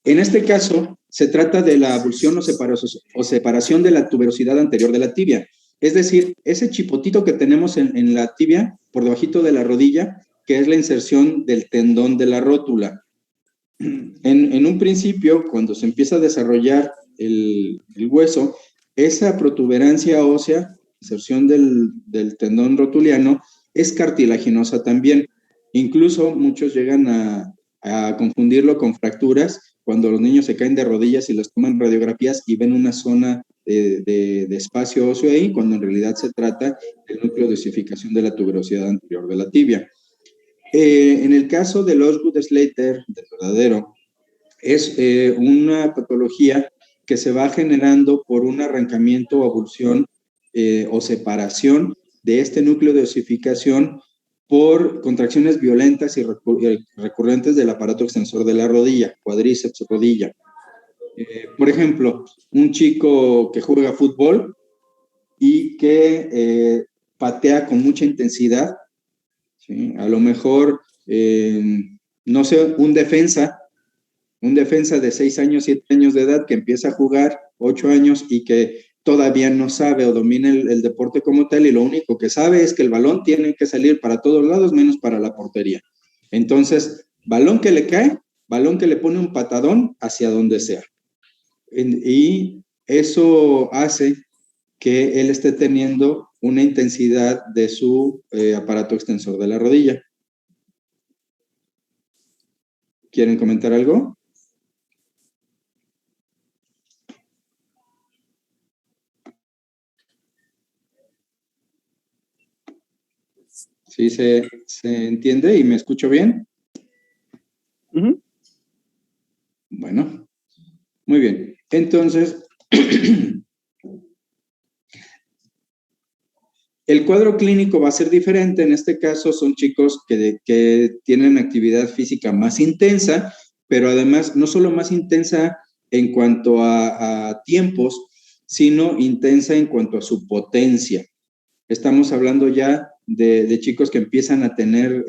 En este caso, se trata de la abulsión o separación de la tuberosidad anterior de la tibia. Es decir, ese chipotito que tenemos en la tibia, por debajito de la rodilla, que es la inserción del tendón de la rótula. En un principio, cuando se empieza a desarrollar el hueso, esa protuberancia ósea, inserción del tendón rotuliano, es cartilaginosa también. Incluso muchos llegan a confundirlo con fracturas cuando los niños se caen de rodillas y les toman radiografías y ven una zona de espacio óseo ahí, cuando en realidad se trata del núcleo de osificación de la tuberosidad anterior de la tibia. En el caso del Osgood-Schlatter, del verdadero, es una patología que se va generando por un arrancamiento o abulsión o separación de este núcleo de osificación por contracciones violentas y recurrentes del aparato extensor de la rodilla, cuádriceps, rodilla. Por ejemplo, un chico que juega fútbol y que patea con mucha intensidad, ¿sí? A lo mejor, no sé, un defensa de 6 años, 7 años de edad que empieza a jugar 8 años y que todavía no sabe o domina el deporte como tal, y lo único que sabe es que el balón tiene que salir para todos lados menos para la portería. Entonces, balón que le cae, balón que le pone un patadón hacia donde sea. Y eso hace que él esté teniendo una intensidad de su aparato extensor de la rodilla. ¿Quieren comentar algo? ¿Sí se entiende y me escucho bien? Uh-huh. Bueno, muy bien. Entonces, el cuadro clínico va a ser diferente. En este caso son chicos que tienen actividad física más intensa, pero además no solo más intensa en cuanto a tiempos, sino intensa en cuanto a su potencia. Estamos hablando ya de chicos que empiezan a tener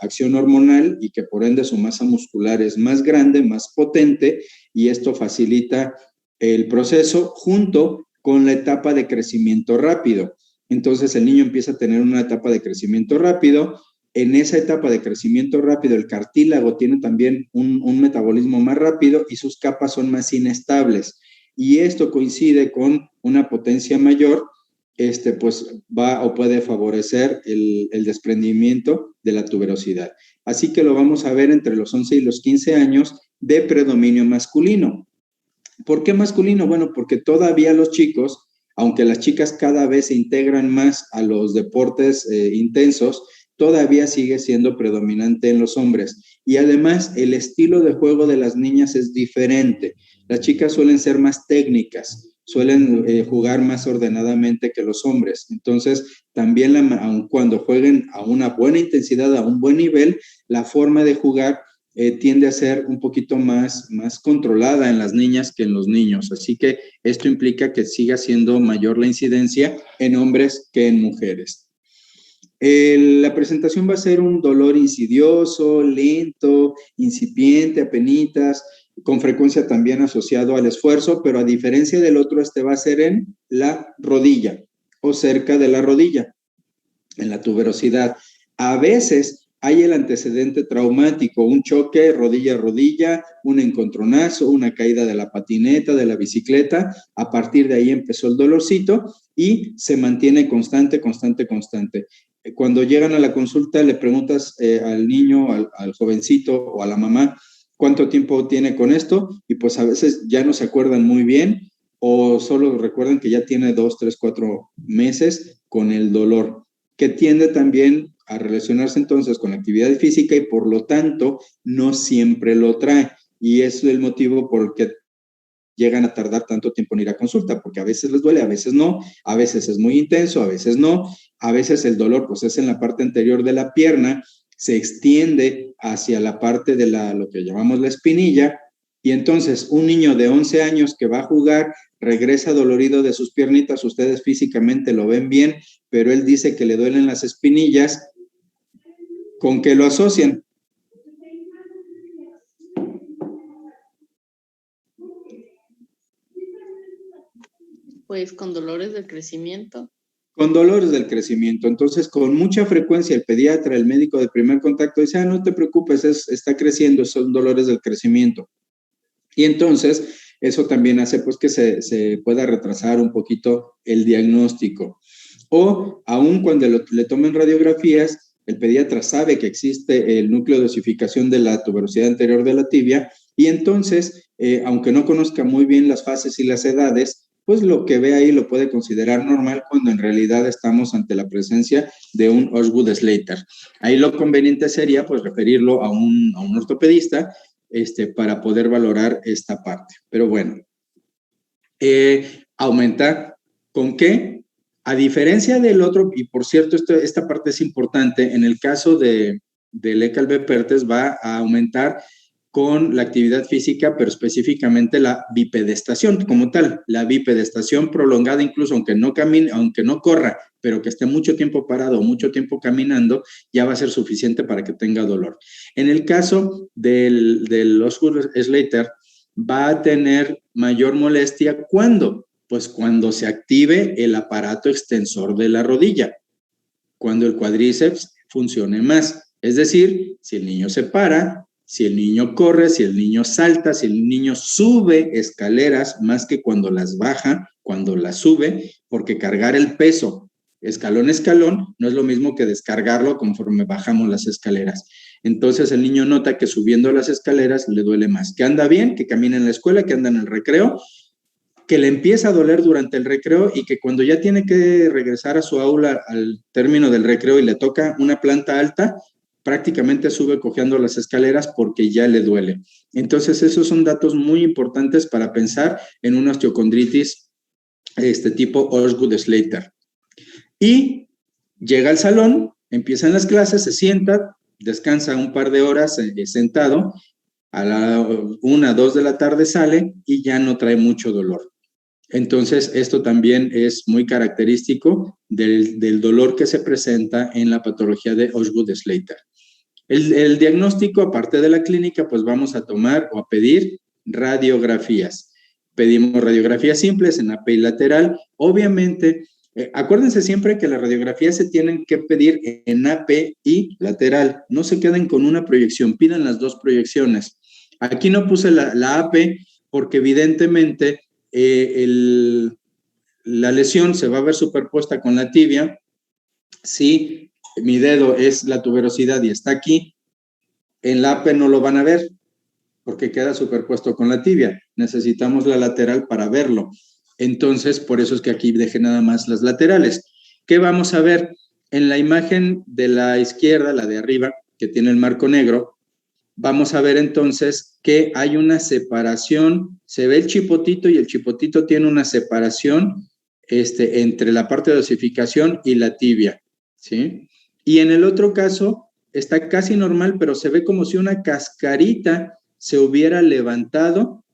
acción hormonal y que por ende su masa muscular es más grande, más potente, y esto facilita el proceso junto con la etapa de crecimiento rápido. Entonces el niño empieza a tener una etapa de crecimiento rápido. En esa etapa de crecimiento rápido el cartílago tiene también un metabolismo más rápido y sus capas son más inestables. Y esto coincide con una potencia mayor, pues va o puede favorecer el desprendimiento de la tuberosidad. Así que lo vamos a ver entre los 11 y los 15 años de predominio masculino. ¿Por qué masculino? Bueno, porque todavía los chicos, aunque las chicas cada vez se integran más a los deportes intensos, todavía sigue siendo predominante en los hombres. Y además, el estilo de juego de las niñas es diferente. Las chicas suelen ser más técnicas, suelen jugar más ordenadamente que los hombres. Entonces, también aun cuando jueguen a una buena intensidad, a un buen nivel, la forma de jugar tiende a ser un poquito más controlada en las niñas que en los niños. Así que esto implica que siga siendo mayor la incidencia en hombres que en mujeres. La presentación va a ser un dolor insidioso, lento, incipiente, apenitas, con frecuencia también asociado al esfuerzo, pero a diferencia del otro, va a ser en la rodilla o cerca de la rodilla, en la tuberosidad. A veces hay el antecedente traumático, un choque rodilla a rodilla, un encontronazo, una caída de la patineta, de la bicicleta. A partir de ahí empezó el dolorcito y se mantiene constante. Cuando llegan a la consulta le preguntas al niño, al jovencito o a la mamá cuánto tiempo tiene con esto, y pues a veces ya no se acuerdan muy bien o solo recuerdan que ya tiene 2, 3, 4 meses con el dolor, que tiende también a relacionarse entonces con la actividad física y por lo tanto no siempre lo trae. Y es el motivo por el que llegan a tardar tanto tiempo en ir a consulta, porque a veces les duele, a veces no, a veces es muy intenso, a veces no, a veces el dolor pues es en la parte anterior de la pierna, se extiende hacia la parte de lo que llamamos la espinilla, y entonces un niño de 11 años que va a jugar regresa dolorido de sus piernitas, ustedes físicamente lo ven bien, pero él dice que le duelen las espinillas. ¿Con qué lo asocian? Pues con dolores del crecimiento. Con dolores del crecimiento. Entonces, con mucha frecuencia el pediatra, el médico de primer contacto dice, no te preocupes, está creciendo, son dolores del crecimiento. Y entonces, eso también hace pues que se pueda retrasar un poquito el diagnóstico. O aún cuando le tomen radiografías, el pediatra sabe que existe el núcleo de osificación de la tuberosidad anterior de la tibia y entonces, aunque no conozca muy bien las fases y las edades, pues lo que ve ahí lo puede considerar normal cuando en realidad estamos ante la presencia de un Osgood-Schlatter. Ahí lo conveniente sería pues referirlo a un ortopedista para poder valorar esta parte. Pero bueno, aumentar, ¿con qué? A diferencia del otro, y por cierto, esta parte es importante, en el caso del ECA-LB-PERTES va a aumentar con la actividad física, pero específicamente la bipedestación como tal, la bipedestación prolongada, incluso aunque no camine, aunque no corra, pero que esté mucho tiempo parado o mucho tiempo caminando, ya va a ser suficiente para que tenga dolor. En el caso del Osgood-Schlatter, va a tener mayor molestia, ¿cuándo? Pues cuando se active el aparato extensor de la rodilla, cuando el cuádriceps funcione más. Es decir, si el niño se para, si el niño corre, si el niño salta, si el niño sube escaleras, más que cuando las baja, cuando las sube, porque cargar el peso escalón a escalón no es lo mismo que descargarlo conforme bajamos las escaleras. Entonces el niño nota que subiendo las escaleras le duele más, que anda bien, que camina en la escuela, que anda en el recreo, que le empieza a doler durante el recreo y que cuando ya tiene que regresar a su aula al término del recreo y le toca una planta alta, prácticamente sube cojeando las escaleras porque ya le duele. Entonces, esos son datos muy importantes para pensar en una osteocondritis tipo Osgood-Schlatter. Y llega al salón, empiezan las clases, se sienta, descansa un par de horas sentado, a la 1, 2 de la tarde sale y ya no trae mucho dolor. Entonces, esto también es muy característico del dolor que se presenta en la patología de Osgood-Schlatter. El diagnóstico, aparte de la clínica, pues vamos a tomar o a pedir radiografías. Pedimos radiografías simples en AP y lateral. Obviamente, acuérdense siempre que las radiografías se tienen que pedir en AP y lateral. No se queden con una proyección, pidan las dos proyecciones. Aquí no puse la AP porque evidentemente la lesión se va a ver superpuesta con la tibia. Si mi dedo es la tuberosidad y está aquí, en la AP no lo van a ver porque queda superpuesto con la tibia. Necesitamos la lateral para verlo. Entonces, por eso es que aquí dejé nada más las laterales. ¿Qué vamos a ver? En la imagen de la izquierda, la de arriba, que tiene el marco negro, vamos a ver entonces que hay una separación, se ve el chipotito y el chipotito tiene una separación entre la parte de osificación y la tibia, ¿sí? Y en el otro caso está casi normal, pero se ve como si una cascarita se hubiera levantado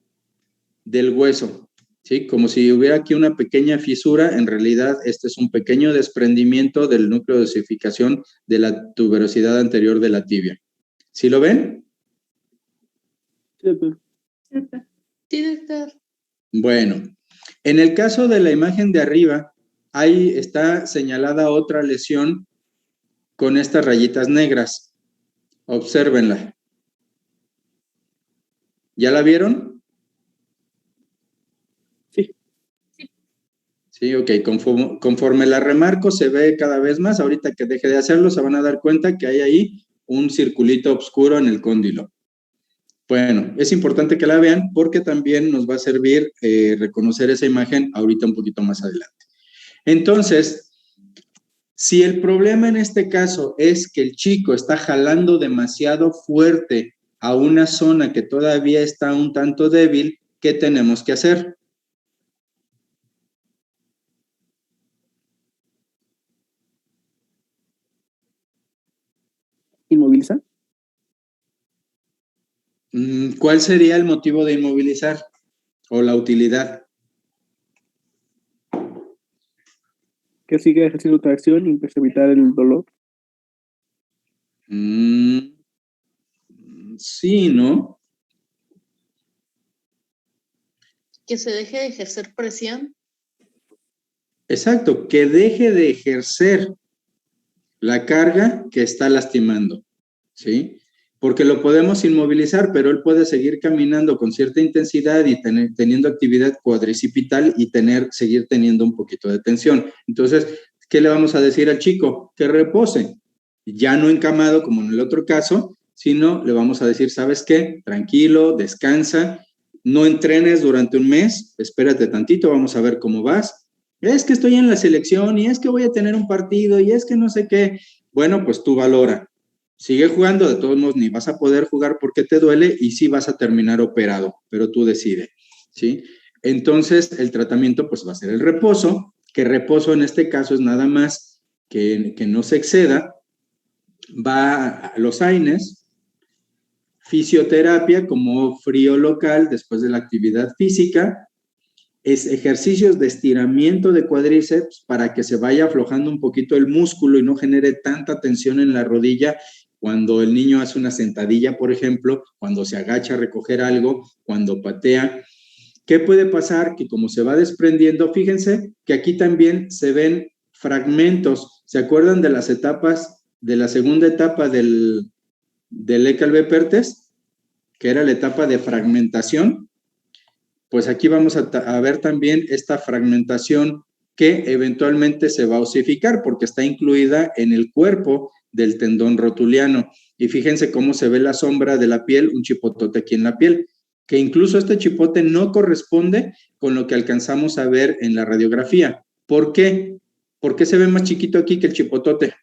del hueso, ¿sí? Como si hubiera aquí una pequeña fisura. En realidad, este es un pequeño desprendimiento del núcleo de osificación de la tuberosidad anterior de la tibia. ¿Sí lo ven? Sí, doctor. Bueno, en el caso de la imagen de arriba, ahí está señalada otra lesión con estas rayitas negras. Obsérvenla. ¿Ya la vieron? Sí. Sí, ok. Conforme la remarco, se ve cada vez más. Ahorita que deje de hacerlo, se van a dar cuenta que hay ahí un circulito oscuro en el cóndilo. Bueno, es importante que la vean porque también nos va a servir reconocer esa imagen ahorita un poquito más adelante. Entonces, si el problema en este caso es que el chico está jalando demasiado fuerte a una zona que todavía está un tanto débil, ¿qué tenemos que hacer? ¿Inmovilizar? ¿Cuál sería el motivo de inmovilizar o la utilidad? Que siga ejerciendo tracción y pues evitar el dolor. Sí, ¿no? Que se deje de ejercer presión. Exacto, que deje de ejercer la carga que está lastimando, ¿sí? Porque lo podemos inmovilizar, pero él puede seguir caminando con cierta intensidad y teniendo actividad cuadricipital y seguir teniendo un poquito de tensión. Entonces, ¿qué le vamos a decir al chico? Que repose, ya no encamado como en el otro caso, sino le vamos a decir, ¿sabes qué? Tranquilo, descansa, no entrenes durante un mes, espérate tantito, vamos a ver cómo vas. Es que estoy en la selección y es que voy a tener un partido y es que no sé qué. Bueno, pues tú valora. Sigue jugando, de todos modos ni vas a poder jugar porque te duele y sí vas a terminar operado, pero tú decides, ¿sí? Entonces, el tratamiento pues va a ser el reposo, que reposo en este caso es nada más que no se exceda, va a los AINES, fisioterapia como frío local después de la actividad física, es ejercicios de estiramiento de cuádriceps para que se vaya aflojando un poquito el músculo y no genere tanta tensión en la rodilla cuando el niño hace una sentadilla, por ejemplo, cuando se agacha a recoger algo, cuando patea. ¿Qué puede pasar? Que como se va desprendiendo, fíjense que aquí también se ven fragmentos. ¿Se acuerdan de las etapas, de la segunda etapa del ECALB-PERTES? Que era la etapa de fragmentación. Pues aquí vamos a ver también esta fragmentación que eventualmente se va a osificar porque está incluida en el cuerpo del tendón rotuliano. Y fíjense cómo se ve la sombra de la piel, un chipotote aquí en la piel, que incluso este chipote no corresponde con lo que alcanzamos a ver en la radiografía. ¿Por qué? ¿Por qué se ve más chiquito aquí que el chipotote?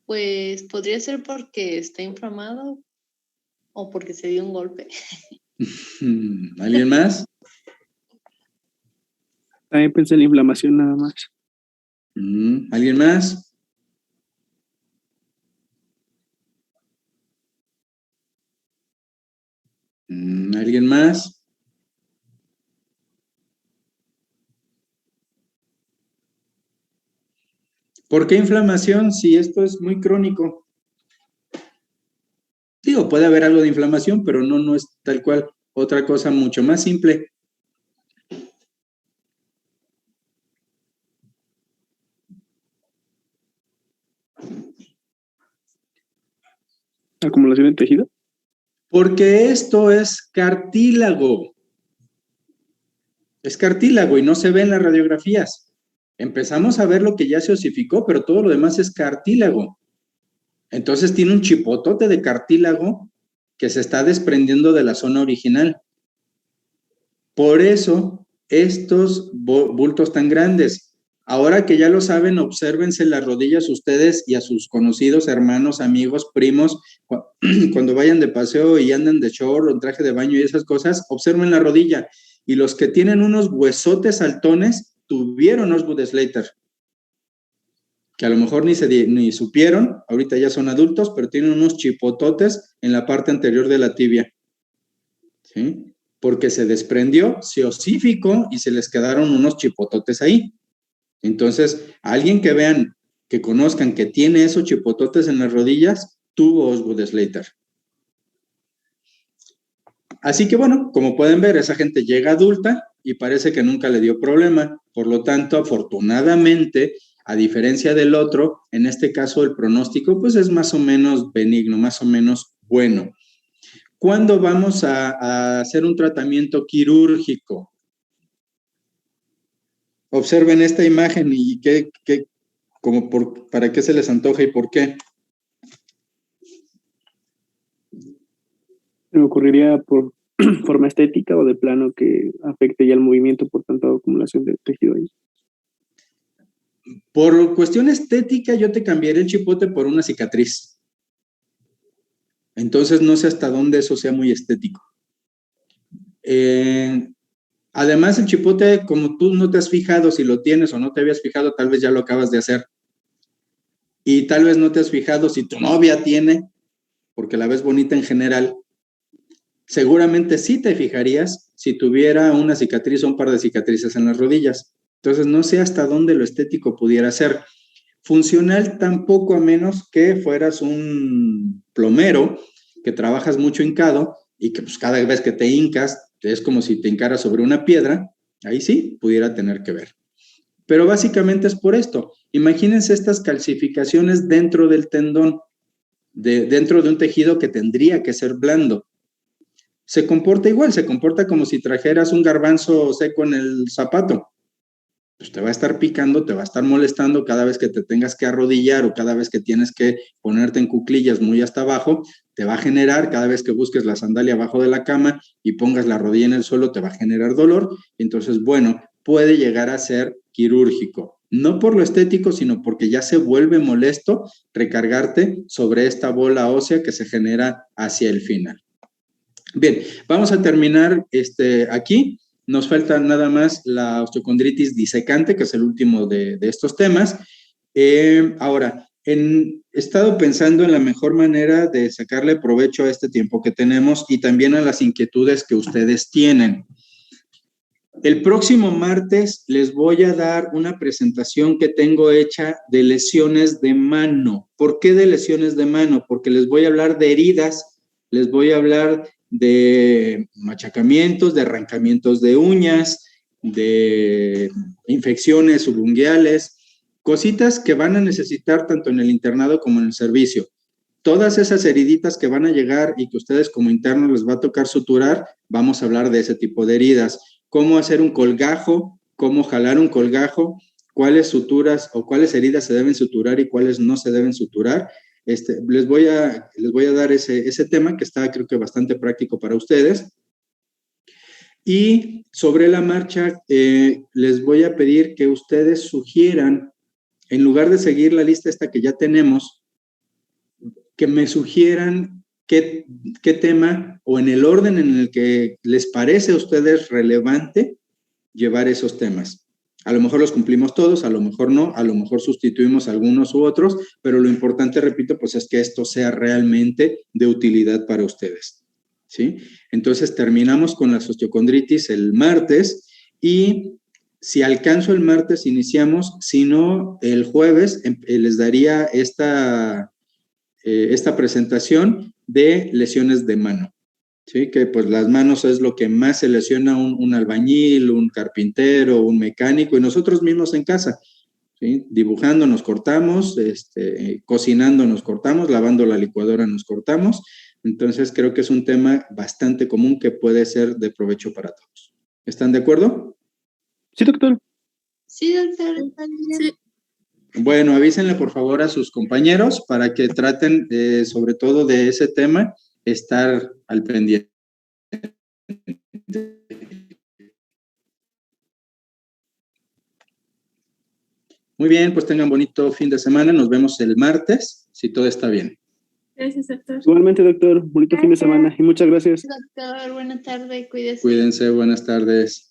Pues podría ser porque está inflamado o porque se dio un golpe. ¿Alguien más? También pensé en la inflamación nada más. ¿Alguien más? ¿Alguien más? ¿Por qué inflamación si esto es muy crónico? Digo, puede haber algo de inflamación, pero no es tal cual. Otra cosa mucho más simple. ¿Acumulación de tejido? Porque esto es cartílago. Es cartílago y no se ve en las radiografías. Empezamos a ver lo que ya se osificó, pero todo lo demás es cartílago. Entonces tiene un chipotote de cartílago que se está desprendiendo de la zona original. Por eso, estos bultos tan grandes. Ahora que ya lo saben, obsérvense las rodillas ustedes y a sus conocidos, hermanos, amigos, primos, cuando vayan de paseo y andan de short o en traje de baño y esas cosas, observen la rodilla. Y los que tienen unos huesotes saltones tuvieron Osgood Schlatter, que a lo mejor ni supieron, ahorita ya son adultos, pero tienen unos chipototes en la parte anterior de la tibia. ¿Sí? Porque se desprendió, se osificó y se les quedaron unos chipototes ahí. Entonces, alguien que vean, que conozcan que tiene esos chipototes en las rodillas, tuvo Osgood Schlatter. Así que bueno, como pueden ver, esa gente llega adulta y parece que nunca le dio problema. Por lo tanto, afortunadamente, a diferencia del otro, en este caso el pronóstico pues es más o menos benigno, más o menos bueno. ¿Cuándo vamos a hacer un tratamiento quirúrgico? Observen esta imagen y para qué se les antoja y por qué. Me ocurriría por forma estética o de plano que afecte ya el movimiento por tanta acumulación de tejido ahí? Por cuestión estética, yo te cambiaría el chipote por una cicatriz. Entonces, no sé hasta dónde eso sea muy estético. Además, el chipote, como tú no te has fijado si lo tienes o no te habías fijado, tal vez ya lo acabas de hacer. Y tal vez no te has fijado si tu novia tiene, porque la ves bonita en general. Seguramente sí te fijarías si tuviera una cicatriz o un par de cicatrices en las rodillas. Entonces, no sé hasta dónde lo estético pudiera ser. Funcional tampoco, a menos que fueras un plomero, que trabajas mucho hincado y que pues, cada vez que te hincas es como si te hincaras sobre una piedra. Ahí sí pudiera tener que ver. Pero básicamente es por esto. Imagínense estas calcificaciones dentro del tendón, dentro de un tejido que tendría que ser blando. Se comporta igual, se comporta como si trajeras un garbanzo seco en el zapato. Pues te va a estar picando, te va a estar molestando cada vez que te tengas que arrodillar o cada vez que tienes que ponerte en cuclillas muy hasta abajo, te va a generar, cada vez que busques la sandalia abajo de la cama y pongas la rodilla en el suelo, te va a generar dolor. Entonces, bueno, puede llegar a ser quirúrgico. No por lo estético, sino porque ya se vuelve molesto recargarte sobre esta bola ósea que se genera hacia el final. Bien, vamos a terminar aquí. Nos falta nada más la osteocondritis disecante, que es el último de estos temas. Ahora, he estado pensando en la mejor manera de sacarle provecho a este tiempo que tenemos y también a las inquietudes que ustedes tienen. El próximo martes les voy a dar una presentación que tengo hecha de lesiones de mano. ¿Por qué de lesiones de mano? Porque les voy a hablar de heridas, les voy a hablar de machacamientos, de arrancamientos de uñas, de infecciones subunguales, cositas que van a necesitar tanto en el internado como en el servicio. Todas esas heriditas que van a llegar y que ustedes como internos les va a tocar suturar, vamos a hablar de ese tipo de heridas. Cómo hacer un colgajo, cómo jalar un colgajo, cuáles suturas o cuáles heridas se deben suturar y cuáles no se deben suturar. Les voy a dar ese tema que está, creo que, bastante práctico para ustedes. Y sobre la marcha, les voy a pedir que ustedes sugieran, en lugar de seguir la lista esta que ya tenemos, que me sugieran qué tema o en el orden en el que les parece a ustedes relevante llevar esos temas. A lo mejor los cumplimos todos, a lo mejor no, a lo mejor sustituimos algunos u otros, pero lo importante, repito, pues es que esto sea realmente de utilidad para ustedes, ¿sí? Entonces terminamos con la osteocondritis el martes y si alcanzo el martes iniciamos, si no el jueves les daría esta presentación de lesiones de mano, ¿sí? Que pues las manos es lo que más se lesiona un albañil, un carpintero, un mecánico y nosotros mismos en casa, ¿sí? Dibujando nos cortamos, cocinando nos cortamos, lavando la licuadora nos cortamos. Entonces creo que es un tema bastante común que puede ser de provecho para todos. ¿Están de acuerdo? Sí, doctor. Sí, doctor. Sí. Bueno, avísenle por favor a sus compañeros para que traten sobre todo de ese tema, estar al pendiente. Muy bien, pues tengan bonito fin de semana. Nos vemos el martes, si todo está bien. Gracias, doctor. Igualmente, doctor. Bonito fin de semana y muchas gracias. Doctor, buena tarde, cuídese. Cuídense, buenas tardes.